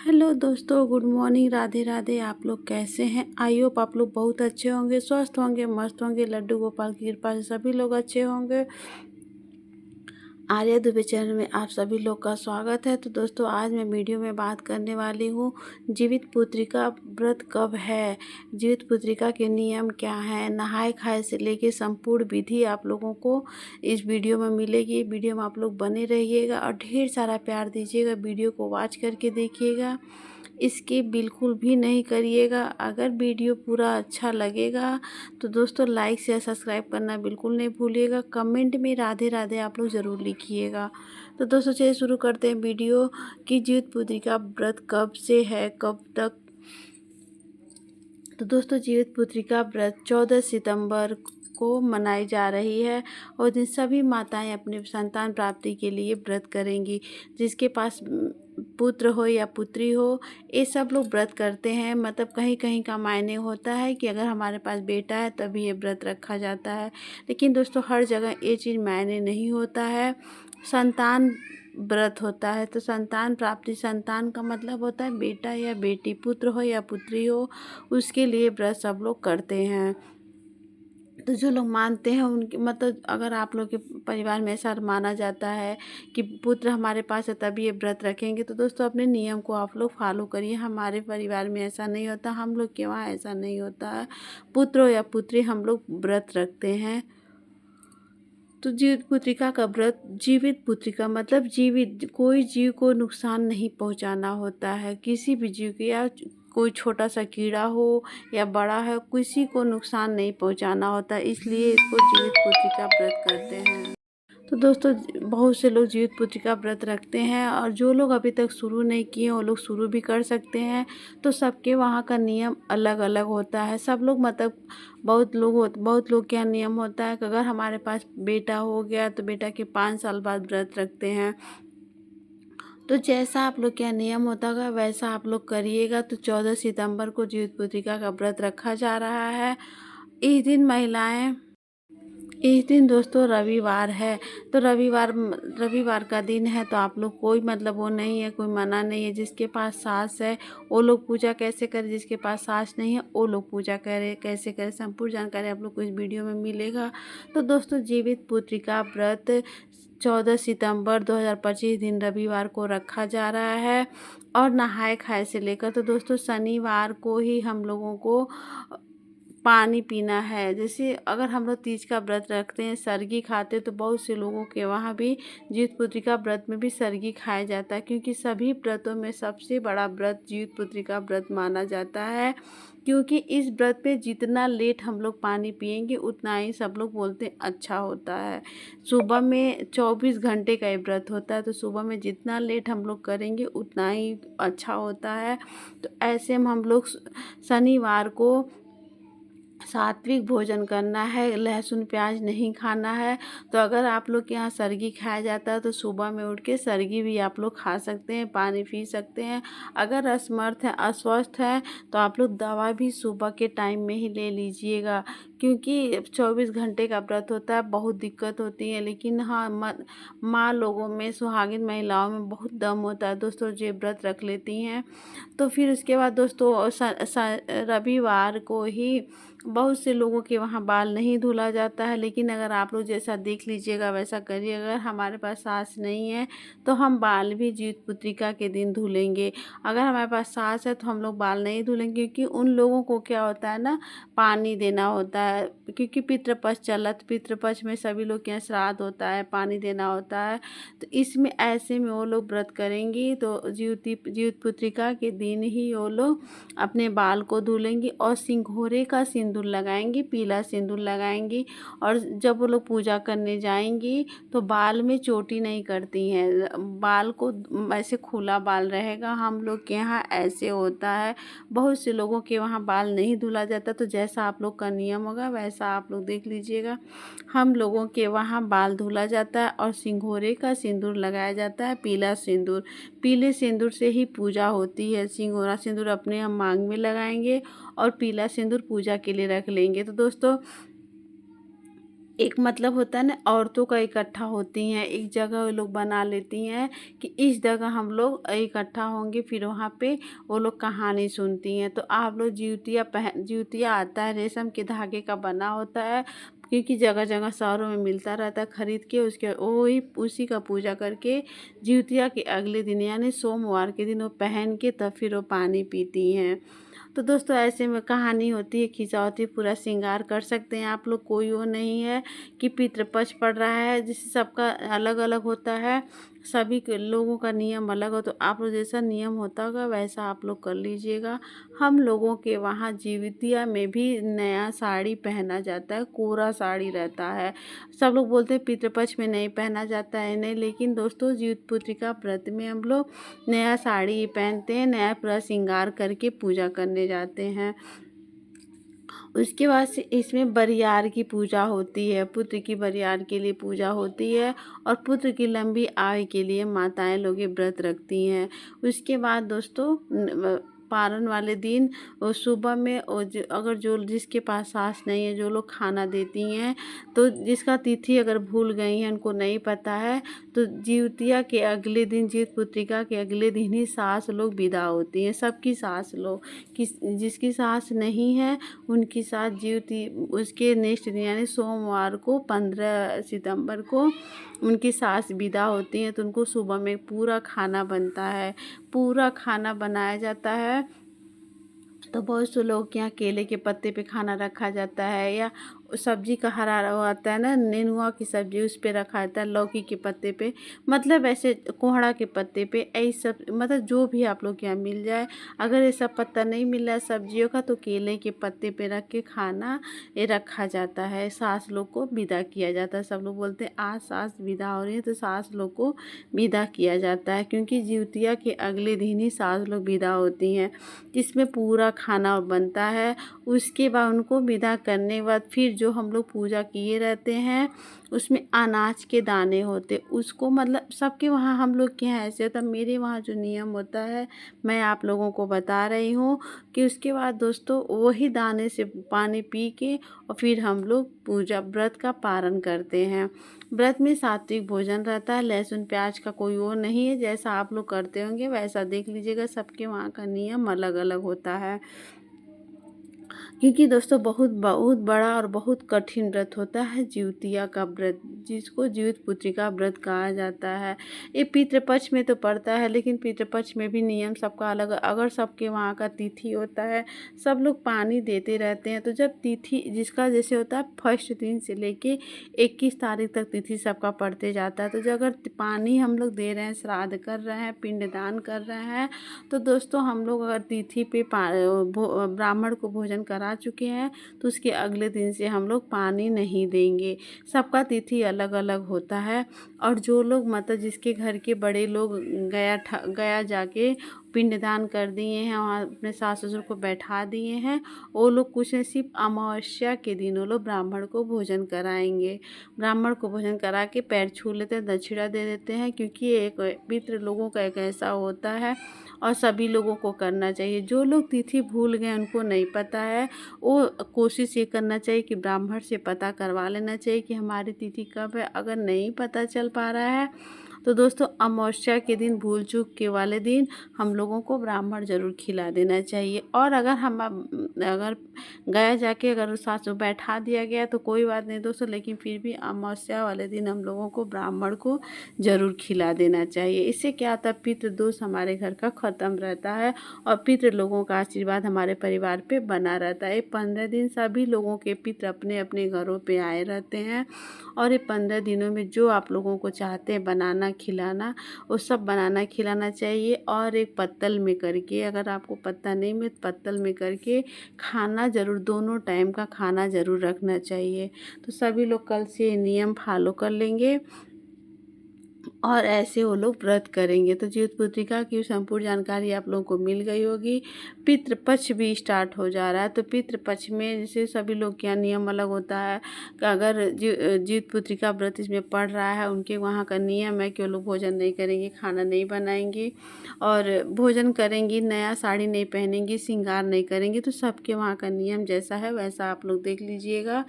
Hello दोस्तों, good morning. Radhe Radhe. आप लोग कैसे हैं? आई होप आप लोग बहुत अच्छे होंगे, स्वस्थ होंगे, मस्त होंगे। लड्डू गोपाल की कृपा से सभी लोग अच्छे होंगे। आर्या दुबे चैनल में आप सभी लोग का स्वागत है। तो दोस्तों, आज मैं वीडियो में बात करने वाली हूँ जीवित पुत्रिका व्रत कब है, जीवित पुत्रिका के नियम क्या हैं, नहाए खाए से लेके संपूर्ण विधि आप लोगों को इस वीडियो में मिलेगी। वीडियो में आप लोग बने रहिएगा और ढेर सारा प्यार दीजिएगा। वीडियो को वॉच करके देखिएगा, इसकी बिल्कुल भी नहीं करिएगा। अगर वीडियो पूरा अच्छा लगेगा तो दोस्तों लाइक शेयर सब्सक्राइब करना बिल्कुल नहीं भूलिएगा। कमेंट में राधे राधे आप लोग ज़रूर लिखिएगा। तो दोस्तों चलिए शुरू करते हैं वीडियो कि जीवित पुत्रिका व्रत कब से है, कब तक। तो दोस्तों, जीवित पुत्रिका व्रत 14 सितंबर को मनाई जा रही है और दिन सभी माताएं अपने संतान प्राप्ति के लिए व्रत करेंगी। जिसके पास पुत्र हो या पुत्री हो, ये सब लोग व्रत करते हैं। मतलब कहीं कहीं का मायने होता है कि अगर हमारे पास बेटा है तभी ये व्रत रखा जाता है, लेकिन दोस्तों हर जगह ये चीज़ मायने नहीं होता है। संतान व्रत होता है तो संतान प्राप्ति, संतान का मतलब होता है बेटा या बेटी, पुत्र हो या पुत्री हो, उसके लिए व्रत सब लोग करते हैं। तो जो लोग मानते हैं उनके मतलब अगर आप लोग के परिवार में ऐसा माना जाता है कि पुत्र हमारे पास है तभी ये व्रत रखेंगे, तो दोस्तों अपने नियम को आप लोग फॉलो करिए। हमारे परिवार में ऐसा नहीं होता, हम लोग के वहाँ ऐसा नहीं होता है। पुत्र हो या पुत्री हम लोग व्रत रखते हैं। तो जीवित पुत्रिका का व्रत, जीवित पुत्रिका मतलब जीवित, कोई जीव को नुकसान नहीं पहुंचाना होता है। किसी भी जीव के, या कोई छोटा सा कीड़ा हो या बड़ा है, किसी को नुकसान नहीं पहुंचाना होता, इसलिए इसको जीवित पुत्रिका व्रत करते हैं। तो दोस्तों, बहुत से लोग जीवित पुत्रिका व्रत रखते हैं और जो लोग अभी तक शुरू नहीं किए वो लोग शुरू भी कर सकते हैं। तो सबके वहाँ का नियम अलग अलग होता है। सब लोग मतलब बहुत लोग क्या नियम होता है कि अगर हमारे पास बेटा हो गया तो बेटा के 5 साल बाद व्रत रखते हैं। तो जैसा आप लोग क्या नियम होता होगा वैसा आप लोग करिएगा। तो 14 सितंबर को जीवित पुत्रिका का व्रत रखा जा रहा है। इस दिन महिलाएं, इस दिन दोस्तों रविवार है, तो रविवार का दिन है, तो आप लोग कोई मतलब वो नहीं है, कोई मना नहीं है। जिसके पास सास है वो लोग पूजा कैसे करें, जिसके पास सास नहीं है वो लोग पूजा करें कैसे करें, संपूर्ण जानकारी आप लोग को इस वीडियो में मिलेगा। तो दोस्तों, जीवित पुत्रिका व्रत 14 सितंबर 2025 दिन रविवार को रखा जा रहा है और नहाए खाए से लेकर, तो दोस्तों शनिवार को ही हम लोगों को पानी पीना है। जैसे अगर हम लोग तीज का व्रत रखते हैं, सरगी खाते, तो बहुत से लोगों के वहाँ भी जीवित पुत्रिका व्रत में भी सरगी खाया जाता है, क्योंकि सभी व्रतों में सबसे बड़ा व्रत जीवित पुत्रिका व्रत माना जाता है। क्योंकि इस व्रत पे जितना लेट हम लोग पानी पिएंगे उतना ही सब लोग बोलते हैं अच्छा होता है। सुबह में 24 घंटे का ये व्रत होता है, तो सुबह में जितना लेट हम लोग करेंगे उतना ही अच्छा होता है। तो ऐसे में हम लोग शनिवार को सात्विक भोजन करना है, लहसुन प्याज नहीं खाना है। तो अगर आप लोग के यहाँ सरगी खाया जाता है तो सुबह में उठ के सरगी भी आप लोग खा सकते हैं, पानी पी सकते हैं। अगर असमर्थ है, अस्वस्थ है, तो आप लोग दवा भी सुबह के टाइम में ही ले लीजिएगा, क्योंकि 24 घंटे का व्रत होता है, बहुत दिक्कत होती है। लेकिन हाँ, माँ लोगों में, सुहागिन महिलाओं में बहुत दम होता है दोस्तों, जो व्रत रख लेती हैं। तो फिर उसके बाद दोस्तों रविवार को ही बहुत से लोगों के वहाँ बाल नहीं धुला जाता है, लेकिन अगर आप लोग जैसा देख लीजिएगा वैसा करिए। अगर हमारे पास सास नहीं है तो हम बाल भी जीवित पुत्रिका के दिन धुलेंगे। अगर हमारे पास सास है तो हम लोग बाल नहीं धुलेंगे, क्योंकि उन लोगों को क्या होता है ना, पानी देना होता है, क्योंकि पितृपक्ष चला, तो पितृपक्ष में सभी लोग के यहाँ श्राद्ध होता है, पानी देना होता है। तो इसमें ऐसे में वो लोग व्रत करेंगी तो जीवित पुत्रिका के दिन ही वो लोग अपने बाल को धुलेंगी और सिंघोरे का सिंदूर लगाएंगी, पीला सिंदूर लगाएंगी। और जब वो लोग पूजा करने जाएंगी तो बाल में चोटी नहीं करती हैं, बाल को ऐसे खुला बाल रहेगा। हम लोग के यहाँ ऐसे होता है, बहुत से लोगों के वहाँ बाल नहीं धुला जाता। तो जैसा आप लोग का नियम होगा वैसा आप लोग देख लीजिएगा। हम लोगों के वहाँ बाल धुला जाता है और सिंघोरे का सिंदूर लगाया जाता है, पीला सिंदूर। पीले सिंदूर से ही पूजा होती है। सिंघोरा सिंदूर अपने हम मांग में लगाएंगे और पीला सिंदूर पूजा के लिए रख लेंगे। तो दोस्तों, एक मतलब होता है ना, औरतों का इकट्ठा होती हैं, एक जगह वो लोग बना लेती हैं कि इस जगह हम लोग इकट्ठा होंगे, फिर वहाँ पे वो लोग कहानी सुनती हैं। तो आप लोग जिउतिया आता है, रेशम के धागे का बना होता है, क्योंकि जगह जगह शहरों में मिलता रहता है खरीद के, उसके वही उसी का पूजा करके जिउतिया के अगले दिन यानी सोमवार के दिन वो पहन के तब फिर वो पानी पीती हैं। तो दोस्तों ऐसे में कहानी होती है, खिंचावती पूरा श्रृंगार कर सकते हैं आप लोग, कोई वो नहीं है कि पितृपक्ष पड़ रहा है, जिससे सबका अलग अलग होता है, सभी के लोगों का नियम अलग हो। तो आप लोग जैसा नियम होता होगा वैसा आप लोग कर लीजिएगा। हम लोगों के वहाँ जिवितिया में भी नया साड़ी पहना जाता है, कोरा साड़ी रहता है। सब लोग बोलते हैं पितृपक्ष में नहीं पहना जाता है, नहीं, लेकिन दोस्तों जीवित पुत्रिका व्रत में हम लोग नया साड़ी पहनते हैं, नया पूरा श्रृंगार करके पूजा करने जाते हैं। उसके बाद से इसमें बरियार की पूजा होती है, पुत्र की बरियार के लिए पूजा होती है, और पुत्र की लंबी आयु के लिए माताएं लोग ये व्रत रखती हैं। उसके बाद दोस्तों पारण वाले दिन वो सुबह में अगर जो जिसके पास सास नहीं है, जो लोग खाना देती हैं, तो जिसका तिथि अगर भूल गई हैं, उनको नहीं पता है, तो जिउतिया के अगले दिन, जिउत पुत्रिका के अगले दिन ही सास लोग विदा होती हैं, सबकी सास लोग। जिसकी सास नहीं है उनकी सास ज्योति उसके नेक्स्ट दिन यानी सोमवार को 15 सितंबर को उनकी सास विदा होती हैं। तो उनको सुबह में पूरा खाना बनता है, पूरा खाना बनाया जाता है। तो बहुत से लोग के यहाँ केले के पत्ते पे खाना रखा जाता है, या सब्जी का हरा वो आता है ना, नेनुआ की सब्जी, उस पे रखा जाता है, लौकी के पत्ते पे, मतलब ऐसे कोहड़ा के पत्ते पे, ऐसे सब मतलब जो भी आप लोग के यहाँ मिल जाए। अगर ये सब पत्ता नहीं मिल रहा है सब्जियों का, तो केले के पत्ते पे रख के खाना ये रखा जाता है, सास लोग को विदा किया जाता है। सब लोग बोलते हैं आज सास विदा हो रही है, तो सास लोग को विदा किया जाता है, क्योंकि जिउतिया के अगले दिन ही सास लोग विदा होती हैं, जिसमें पूरा खाना बनता है। उसके बाद उनको विदा करने के बाद फिर जो हम लोग पूजा किए रहते हैं उसमें अनाज के दाने होते, उसको मतलब सबके वहाँ हम लोग के यहाँ ऐसे होता है, मेरे वहाँ जो नियम होता है मैं आप लोगों को बता रही हूँ कि उसके बाद दोस्तों वही दाने से पानी पी के और फिर हम लोग पूजा व्रत का पारण करते हैं। व्रत में सात्विक भोजन रहता है, लहसुन प्याज का कोई वो नहीं है, जैसा आप लोग करते होंगे वैसा देख लीजिएगा, सबके वहाँ का नियम अलग अलग होता है। क्योंकि दोस्तों बहुत बहुत बड़ा और बहुत कठिन व्रत होता है जिउतिया का व्रत, जिसको जीवित पुत्रिका व्रत कहा जाता है। ये पितृपक्ष में तो पड़ता है, लेकिन पितृपक्ष में भी नियम सबका अलग, अगर सबके वहाँ का तिथि होता है, सब लोग पानी देते रहते हैं, तो जब तिथि जिसका जैसे होता है फर्स्ट दिन से लेके 21 तारीख तक तिथि सबका पड़ते जाता है, तो जो अगर पानी हम लोग दे रहे हैं, श्राद्ध कर रहे हैं, पिंडदान कर रहे हैं, तो दोस्तों हम लोग अगर तिथि पे ब्राह्मण को भोजन करा चुके हैं, तो उसके अगले दिन से हम लोग पानी नहीं देंगे। सबका तिथि अलग अलग होता है। और जो लोग मतलब जिसके घर के बड़े लोग गया जाके पिंडदान कर दिए हैं, वहाँ अपने सास ससुर को बैठा दिए हैं, वो लोग कुछ नहीं, सिर्फ अमावस्या के दिन वो लोग ब्राह्मण को भोजन कराएंगे। ब्राह्मण को भोजन करा के पैर छू लेते हैं, दक्षिणा दे देते हैं, क्योंकि ये एक पितृ लोगों का एक ऐसा होता है और सभी लोगों को करना चाहिए। जो लोग तिथि भूल गए, उनको नहीं पता है, वो कोशिश ये करना चाहिए कि ब्राह्मण से पता करवा लेना चाहिए कि हमारी तिथि कब है। अगर नहीं पता चल पा रहा है तो दोस्तों अमावस्या के दिन, भूल चूक के वाले दिन हम लोगों को ब्राह्मण ज़रूर खिला देना चाहिए। और अगर गया जाके अगर सास में बैठा दिया गया तो कोई बात नहीं दोस्तों, लेकिन फिर भी अमावस्या वाले दिन हम लोगों को ब्राह्मण को ज़रूर खिला देना चाहिए। इससे क्या होता है, पितृ दोष हमारे घर का ख़त्म रहता है और पितृ लोगों का आशीर्वाद हमारे परिवार पे बना रहता है। 15 दिन सभी लोगों के पितृ अपने अपने घरों पे आए रहते हैं, और ये 15 दिनों में जो आप लोगों को चाहते हैं बनाना खिलाना, वो सब बनाना खिलाना चाहिए। और एक पत्तल में करके, अगर आपको पत्ता नहीं मिले तो पत्तल में करके खाना ज़रूर, दोनों टाइम का खाना ज़रूर रखना चाहिए। तो सभी लोग कल से नियम फॉलो कर लेंगे। और ऐसे वो लोग व्रत करेंगे। तो जीवित पुत्रिका की संपूर्ण जानकारी आप लोगों को मिल गई होगी। पितृपक्ष भी स्टार्ट हो जा रहा है, तो पितृपक्ष में जैसे सभी लोग का नियम अलग होता है कि अगर जीवित पुत्रिका व्रत इसमें पड़ रहा है, उनके वहाँ का नियम है कि वो लोग भोजन नहीं करेंगे, खाना नहीं बनाएंगी और भोजन करेंगी, नया साड़ी नहीं पहनेंगी, श्रृंगार नहीं करेंगी। तो सबके वहाँ का नियम जैसा है वैसा आप लोग देख लीजिएगा।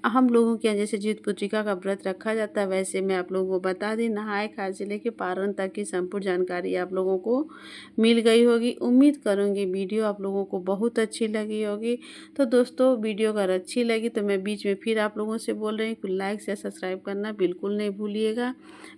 हम लोगों के यहाँ जैसे जीवित पुत्रिका का व्रत रखा जाता है वैसे मैं आप लोगों को बता दी। नहाए खाए से लेकर पारण तक की संपूर्ण जानकारी आप लोगों को मिल गई होगी। उम्मीद करूँगी वीडियो आप लोगों को बहुत अच्छी लगी होगी। तो दोस्तों वीडियो अगर अच्छी लगी तो मैं बीच में फिर आप लोगों से बोल रही हूँ कि लाइक से सब्सक्राइब करना बिल्कुल नहीं भूलिएगा।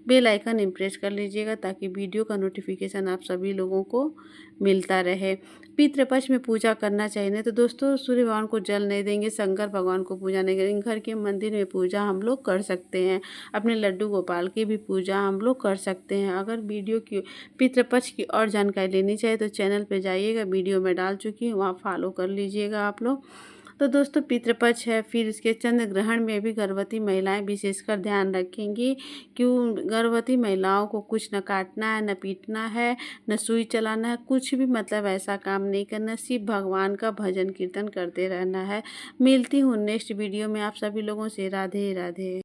बेल आइकन इम्प्रेस कर लीजिएगा ताकि वीडियो का नोटिफिकेशन आप सभी लोगों को मिलता रहे। पितृपक्ष में पूजा करना चाहिए नहीं तो दोस्तों सूर्य भगवान को जल नहीं देंगे, शंकर भगवान को पूजा नहीं करेंगे, घर के मंदिर में पूजा हम लोग कर सकते हैं, अपने लड्डू गोपाल की भी पूजा हम लोग कर सकते हैं। अगर वीडियो की पितृपक्ष की और जानकारी लेनी चाहिए तो चैनल पे जाइएगा, वीडियो में डाल चुकी हूँ, वहाँ फॉलो कर लीजिएगा आप लोग। तो दोस्तों पितृपक्ष है, फिर इसके चंद्र ग्रहण में भी गर्भवती महिलाएं विशेषकर ध्यान रखेंगी। क्यों गर्भवती महिलाओं को कुछ न काटना है, न पीटना है, न सुई चलाना है, कुछ भी मतलब ऐसा काम नहीं करना, सिर्फ भगवान का भजन कीर्तन करते रहना है। मिलती हूँ नेक्स्ट वीडियो में आप सभी लोगों से। राधे राधे।